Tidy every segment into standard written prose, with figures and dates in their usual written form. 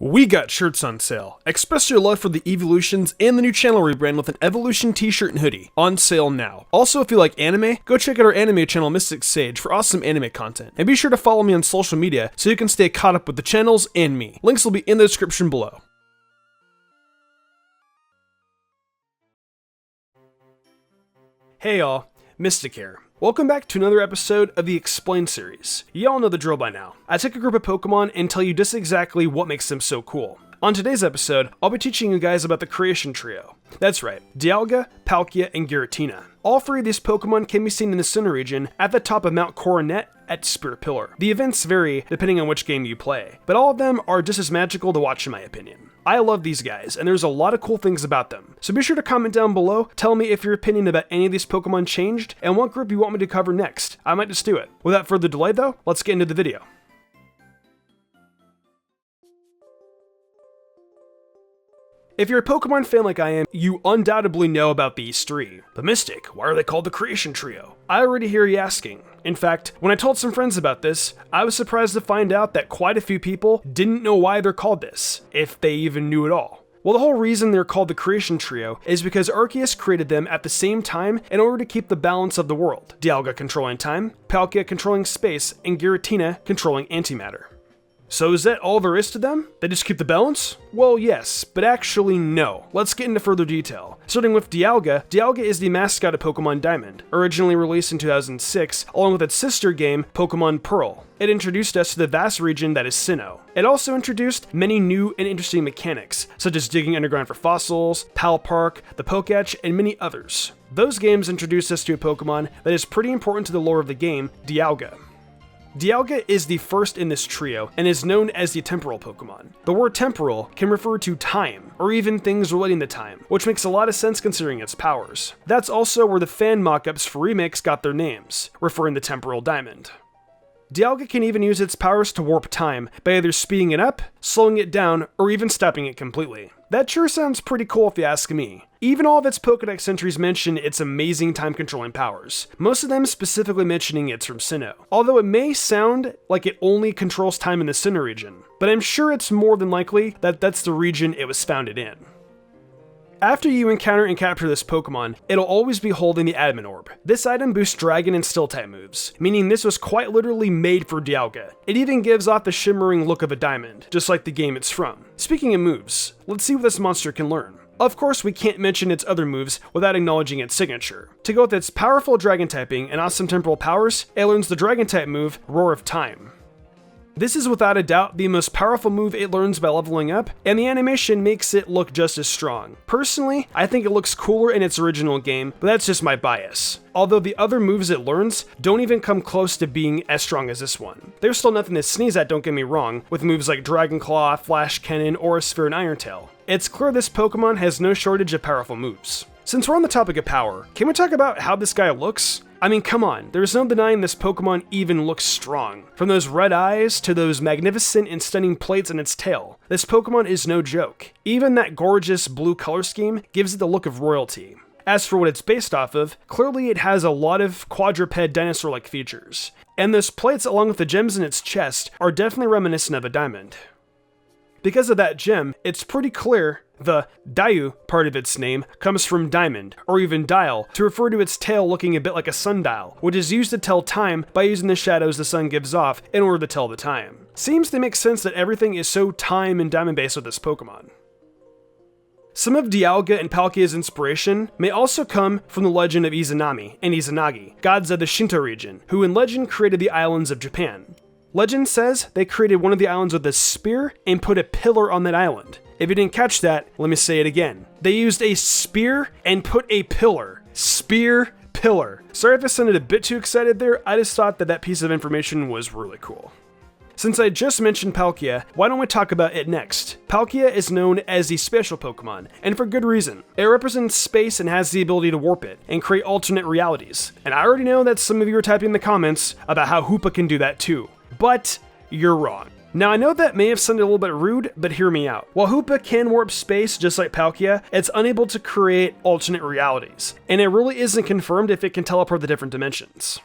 We got shirts on sale. Express your love for the evolutions and the new channel rebrand with an evolution t-shirt and hoodie. On sale now. Also, if you like anime, go check out our anime channel Mystic Sage for awesome anime content. And be sure to follow me on social media so you can stay caught up with the channels and me. Links will be in the description below. Hey y'all, Mystic here. Welcome back to another episode of the Explain series. Y'all know the drill by now. I take a group of Pokemon and tell you just exactly what makes them so cool. On today's episode, I'll be teaching you guys about the Creation Trio. That's right, Dialga, Palkia, and Giratina. All three of these Pokemon can be seen in the Sinnoh region at the top of Mount Coronet at Spirit Pillar. The events vary depending on which game you play, but all of them are just as magical to watch in my opinion. I love these guys, and there's a lot of cool things about them. So be sure to comment down below, tell me if your opinion about any of these Pokemon changed, and what group you want me to cover next. I might just do it. Without further delay though, let's get into the video. If you're a Pokemon fan like I am, you undoubtedly know about these three. But Mystic, why are they called the Creation Trio? I already hear you asking. In fact, when I told some friends about this, I was surprised to find out that quite a few people didn't know why they're called this, if they even knew at all. Well, the whole reason they're called the Creation Trio is because Arceus created them at the same time in order to keep the balance of the world. Dialga controlling time, Palkia controlling space, and Giratina controlling antimatter. So is that all there is to them? They just keep the balance? Well, yes, but actually no. Let's get into further detail. Starting with Dialga, Dialga is the mascot of Pokemon Diamond, originally released in 2006, along with its sister game, Pokemon Pearl. It introduced us to the vast region that is Sinnoh. It also introduced many new and interesting mechanics, such as digging underground for fossils, Pal Park, the Poketch, and many others. Those games introduced us to a Pokemon that is pretty important to the lore of the game, Dialga. Dialga is the first in this trio and is known as the temporal Pokemon. The word temporal can refer to time, or even things relating to time, which makes a lot of sense considering its powers. That's also where the fan mockups for remakes got their names, referring to Temporal Diamond. Dialga can even use its powers to warp time by either speeding it up, slowing it down, or even stopping it completely. That sure sounds pretty cool if you ask me. Even all of its Pokédex entries mention its amazing time-controlling powers, most of them specifically mentioning it's from Sinnoh. Although it may sound like it only controls time in the Sinnoh region, but I'm sure it's more than likely that that's the region it was founded in. After you encounter and capture this Pokemon, it'll always be holding the Admin Orb. This item boosts Dragon and Steel-type moves, meaning this was quite literally made for Dialga. It even gives off the shimmering look of a diamond, just like the game it's from. Speaking of moves, let's see what this monster can learn. Of course, we can't mention its other moves without acknowledging its signature. To go with its powerful Dragon typing and awesome temporal powers, it learns the Dragon type move, Roar of Time. This is without a doubt the most powerful move it learns by leveling up, and the animation makes it look just as strong. Personally, I think it looks cooler in its original game, but that's just my bias. Although the other moves it learns don't even come close to being as strong as this one. There's still nothing to sneeze at, don't get me wrong, with moves like Dragon Claw, Flash Cannon, Aura Sphere, and Iron Tail. It's clear this Pokemon has no shortage of powerful moves. Since we're on the topic of power, can we talk about how this guy looks? I mean, come on, there's no denying this Pokemon even looks strong. From those red eyes to those magnificent and stunning plates in its tail, this Pokemon is no joke. Even that gorgeous blue color scheme gives it the look of royalty. As for what it's based off of, clearly it has a lot of quadruped dinosaur-like features. And those plates along with the gems in its chest are definitely reminiscent of a diamond. Because of that gem, it's pretty clear the Diu part of its name comes from diamond, or even dial, to refer to its tail looking a bit like a sundial, which is used to tell time by using the shadows the sun gives off in order to tell the time. Seems to make sense that everything is so time and diamond based with this Pokemon. Some of Dialga and Palkia's inspiration may also come from the legend of Izanami and Izanagi, gods of the Shinto region, who in legend created the islands of Japan. Legend says they created one of the islands with a spear and put a pillar on that island. If you didn't catch that, let me say it again. They used a spear and put a pillar. Spear, pillar. Sorry if I sounded a bit too excited there, I just thought that that piece of information was really cool. Since I just mentioned Palkia, why don't we talk about it next? Palkia is known as the Spatial Pokemon, and for good reason. It represents space and has the ability to warp it, and create alternate realities. And I already know that some of you are typing in the comments about how Hoopa can do that too. But you're wrong. Now I know that may have sounded a little bit rude, but hear me out. While Hoopa can warp space just like Palkia, it's unable to create alternate realities, and it really isn't confirmed if it can teleport the different dimensions.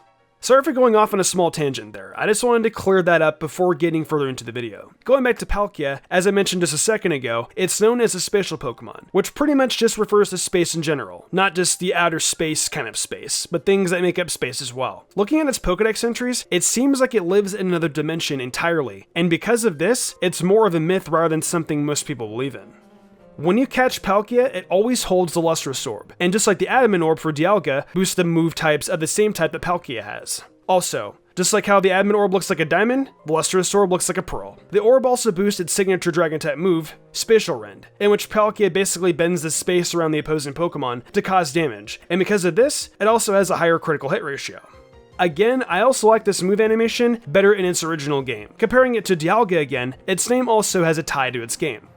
Sorry for going off on a small tangent there, I just wanted to clear that up before getting further into the video. Going back to Palkia, as I mentioned just a second ago, it's known as a spatial Pokemon, which pretty much just refers to space in general, not just the outer space kind of space, but things that make up space as well. Looking at its Pokedex entries, it seems like it lives in another dimension entirely, and because of this, it's more of a myth rather than something most people believe in. When you catch Palkia, it always holds the Lustrous Orb, and just like the Adamant Orb for Dialga, boosts the move types of the same type that Palkia has. Also, just like how the Adamant Orb looks like a diamond, the Lustrous Orb looks like a pearl. The orb also boosts its signature Dragon-type move, Spatial Rend, in which Palkia basically bends the space around the opposing Pokemon to cause damage, and because of this, it also has a higher critical hit ratio. Again, I also like this move animation better in its original game. Comparing it to Dialga again, its name also has a tie to its game.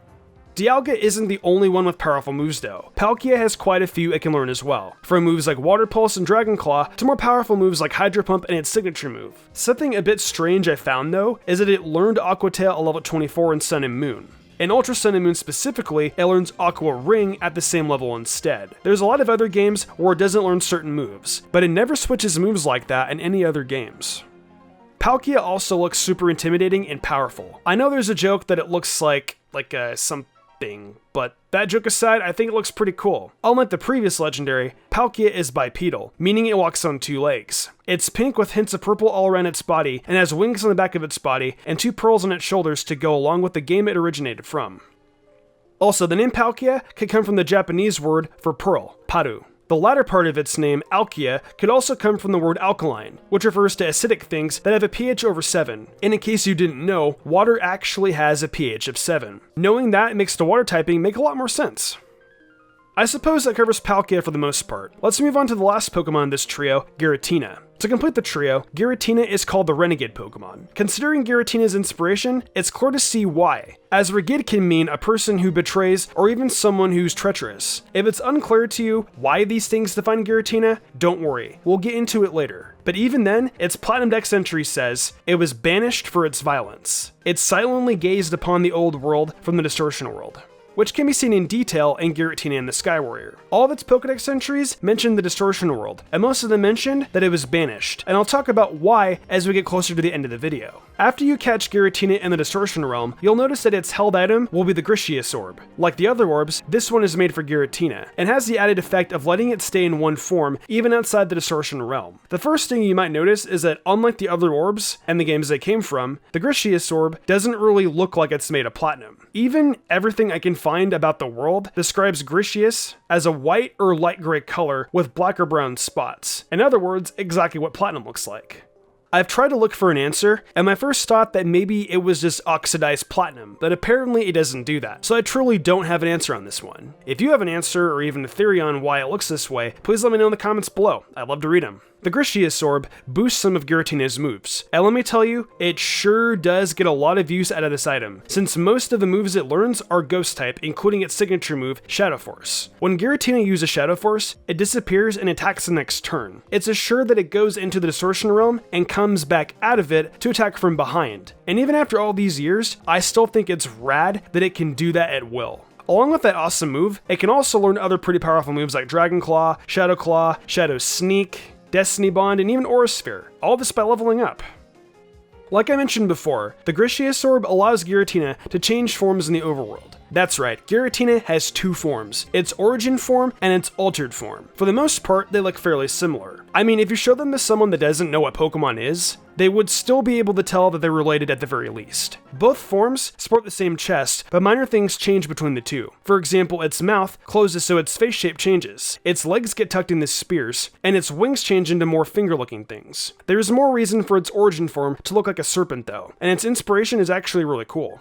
Dialga isn't the only one with powerful moves though. Palkia has quite a few it can learn as well, from moves like Water Pulse and Dragon Claw to more powerful moves like Hydro Pump and its signature move. Something a bit strange I found though, is that it learned Aqua Tail at level 24 in Sun and Moon. In Ultra Sun and Moon specifically, it learns Aqua Ring at the same level instead. There's a lot of other games where it doesn't learn certain moves, but it never switches moves like that in any other games. Palkia also looks super intimidating and powerful. I know there's a joke that it looks like something, but that joke aside, I think it looks pretty cool. Unlike the previous legendary, Palkia is bipedal, meaning it walks on 2 legs. It's pink with hints of purple all around its body, and has wings on the back of its body, and 2 pearls on its shoulders to go along with the game it originated from. Also, the name Palkia could come from the Japanese word for pearl, paru. The latter part of its name, Alkia, could also come from the word alkaline, which refers to acidic things that have a pH over 7. And in case you didn't know, water actually has a pH of 7. Knowing that makes the water typing make a lot more sense. I suppose that covers Palkia for the most part. Let's move on to the last Pokemon in this trio, Giratina. To complete the trio, Giratina is called the Renegade Pokemon. Considering Giratina's inspiration, it's clear to see why, as Renegade can mean a person who betrays or even someone who's treacherous. If it's unclear to you why these things define Giratina, don't worry, we'll get into it later. But even then, its Platinum Dex entry says, it was banished for its violence. It silently gazed upon the old world from the distortion world, which can be seen in detail in Giratina and the Sky Warrior. All of its Pokedex entries mention the Distortion World, and most of them mentioned that it was banished, and I'll talk about why as we get closer to the end of the video. After you catch Giratina in the Distortion Realm, you'll notice that its held item will be the Grishius Orb. Like the other orbs, this one is made for Giratina, and has the added effect of letting it stay in one form, even outside the Distortion Realm. The first thing you might notice is that unlike the other orbs, and the games they came from, the Grishius Orb doesn't really look like it's made of platinum. Even everything I can find about the world describes Grishius as a white or light gray color with black or brown spots. In other words, exactly what platinum looks like. I've tried to look for an answer, and my first thought that maybe it was just oxidized platinum, but apparently it doesn't do that, so I truly don't have an answer on this one. If you have an answer or even a theory on why it looks this way, please let me know in the comments below. I'd love to read them. The Grishius Orb boosts some of Giratina's moves, and let me tell you, it sure does get a lot of use out of this item, since most of the moves it learns are Ghost type, including its signature move, Shadow Force. When Giratina uses Shadow Force, it disappears and attacks the next turn. It's assured that it goes into the Distortion Realm and comes back out of it to attack from behind. And even after all these years, I still think it's rad that it can do that at will. Along with that awesome move, it can also learn other pretty powerful moves like Dragon Claw, Shadow Sneak, Destiny Bond, and even Aura Sphere, all this by leveling up. Like I mentioned before, the Grishius Orb allows Giratina to change forms in the overworld. That's right, Giratina has 2 forms, its origin form and its altered form. For the most part, they look fairly similar. I mean, if you show them to someone that doesn't know what Pokemon is, they would still be able to tell that they're related at the very least. Both forms sport the same chest, but minor things change between the two. For example, its mouth closes so its face shape changes, its legs get tucked into spears, and its wings change into more finger-looking things. There's more reason for its origin form to look like a serpent though, and its inspiration is actually really cool.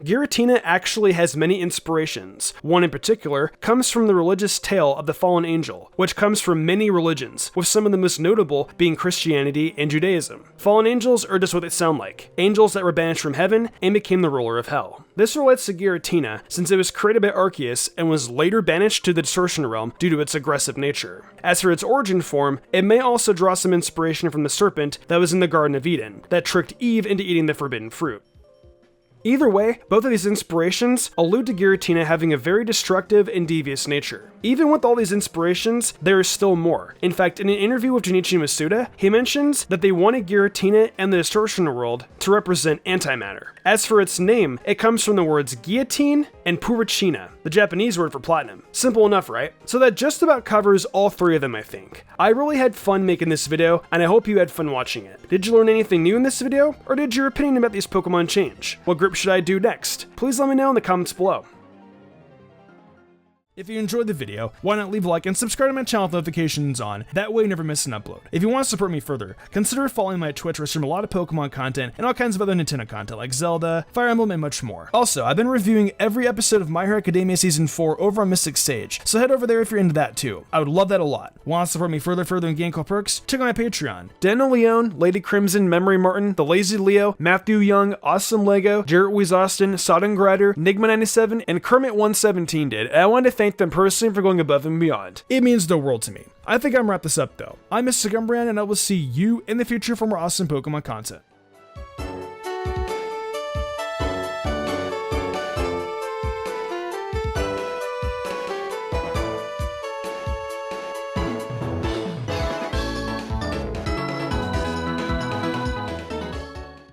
Giratina actually has many inspirations. One in particular comes from the religious tale of the fallen angel, which comes from many religions, with some of the most notable being Christianity and Judaism. Fallen angels are just what they sound like, angels that were banished from heaven and became the ruler of hell. This relates to Giratina, since it was created by Arceus and was later banished to the Distortion Realm due to its aggressive nature. As for its origin form, it may also draw some inspiration from the serpent that was in the Garden of Eden, that tricked Eve into eating the forbidden fruit. Either way, both of these inspirations allude to Giratina having a very destructive and devious nature. Even with all these inspirations, there is still more. In fact, in an interview with Junichi Masuda, he mentions that they wanted Giratina and the Distortion World to represent antimatter. As for its name, it comes from the words guillotine and puricina, the Japanese word for platinum. Simple enough, right? So that just about covers all three of them, I think. I really had fun making this video, and I hope you had fun watching it. Did you learn anything new in this video, or did your opinion about these Pokemon change? What group should I do next? Please let me know in the comments below. If you enjoyed the video, why not leave a like and subscribe to my channel with notifications on, that way you never miss an upload. If you want to support me further, consider following my Twitch where I stream a lot of Pokemon content and all kinds of other Nintendo content like Zelda, Fire Emblem, and much more. Also, I've been reviewing every episode of My Hero Academia Season 4 over on Mystic Sage, so head over there if you're into that too. I would love that a lot. Want to support me further and gain cool perks? Check out my Patreon. Daniel Leone, Lady Crimson, Memory Martin, The Lazy Leo, Matthew Young, Awesome Lego, Jarrett Weiss Austin, Sodden Grider, Nigma97, and Kermit117 did, and I wanted to thank them personally for going above and beyond. It means the world to me. I think I'm gonna wrap this up though. I'm Mr. Umbreon, and I will see you in the future for more awesome Pokemon content.